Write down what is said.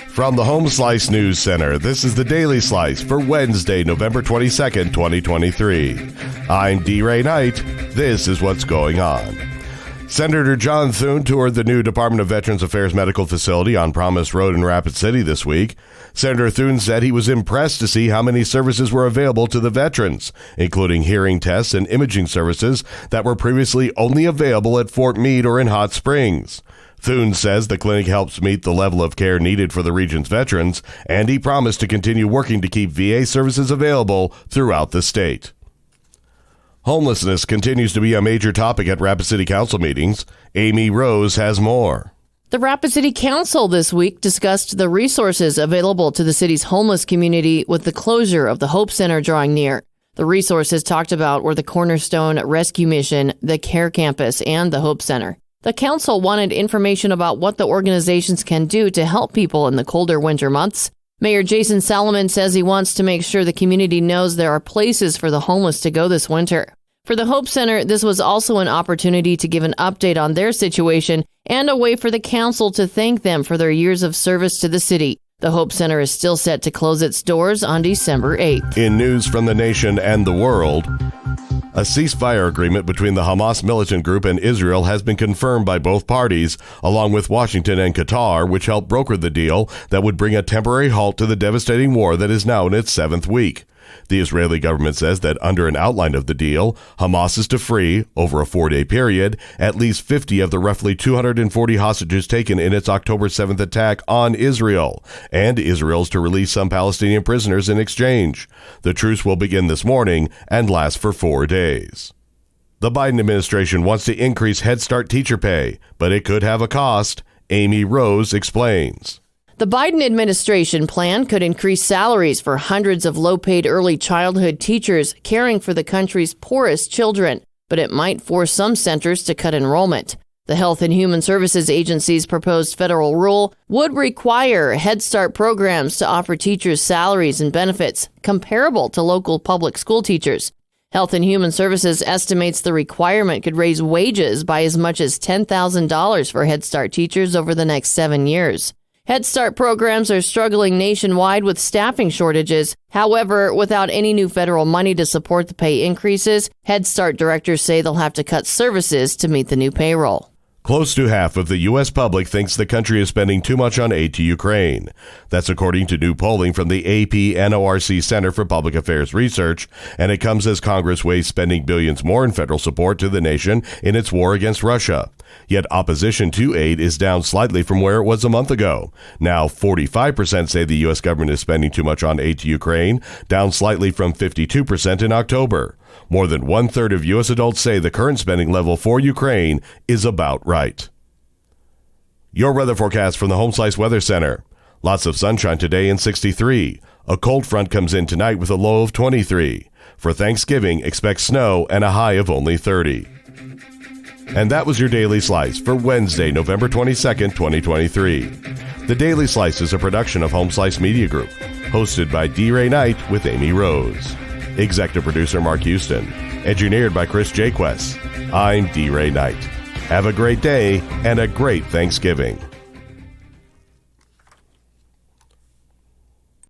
From the Home Slice News Center, this is the Daily Slice for Wednesday, November 22nd, 2023. I'm D-Ray Knight. This is what's going on. Senator John Thune toured the new Department of Veterans Affairs medical facility on Promise Road in Rapid City this week. Senator Thune said he was impressed to see how many services were available to the veterans, including hearing tests and imaging services that were previously only available at Fort Meade or in Hot Springs. Thune says the clinic helps meet the level of care needed for the region's veterans, and he promised to continue working to keep VA services available throughout the state. Homelessness continues to be a major topic at Rapid City Council meetings. Amy Rose has more. The Rapid City Council this week discussed the resources available to the city's homeless community with the closure of the Hope Center drawing near. The resources talked about were the Cornerstone Rescue Mission, the Care Campus, and the Hope Center. The council wanted information about what the organizations can do to help people in the colder winter months. Mayor Jason Salomon says he wants to make sure the community knows there are places for the homeless to go this winter. For the Hope Center, this was also an opportunity to give an update on their situation and a way for the council to thank them for their years of service to the city. The Hope Center is still set to close its doors on December 8th. In news from the nation and the world, a ceasefire agreement between the Hamas militant group and Israel has been confirmed by both parties, along with Washington and Qatar, which helped broker the deal that would bring a temporary halt to the devastating war that is now in its 7th week. The Israeli government says that under an outline of the deal, Hamas is to free, over a 4-day period, at least 50 of the roughly 240 hostages taken in its October 7th attack on Israel, and Israel is to release some Palestinian prisoners in exchange. The truce will begin this morning and last for 4 days. The Biden administration wants to increase Head Start teacher pay, but it could have a cost. Amy Rose explains. The Biden administration plan could increase salaries for hundreds of low-paid early childhood teachers caring for the country's poorest children, but it might force some centers to cut enrollment. The Health and Human Services Agency's proposed federal rule would require Head Start programs to offer teachers salaries and benefits comparable to local public school teachers. Health and Human Services estimates the requirement could raise wages by as much as $10,000 for Head Start teachers over the next 7 years. Head Start programs are struggling nationwide with staffing shortages. However, without any new federal money to support the pay increases, Head Start directors say they'll have to cut services to meet the new payroll. Close to half of the U.S. public thinks the country is spending too much on aid to Ukraine. That's according to new polling from the AP-NORC Center for Public Affairs Research, and it comes as Congress weighs spending billions more in federal support to the nation in its war against Russia. Yet opposition to aid is down slightly from where it was a month ago. Now 45% say the U.S. government is spending too much on aid to Ukraine, down slightly from 52% in October. More than 1/3 of U.S. adults say the current spending level for Ukraine is about right. Your weather forecast from the Home Slice Weather Center. Lots of sunshine today and 63. A cold front comes in tonight with a low of 23. For Thanksgiving, expect snow and a high of only 30. And that was your Daily Slice for Wednesday, November 22nd, 2023. The Daily Slice is a production of Home Slice Media Group, hosted by D-Ray Knight with Amy Rose. Executive producer Mark Houston. Engineered by Chris Jaquess. I'm D-Ray Knight. Have a great day and a great Thanksgiving.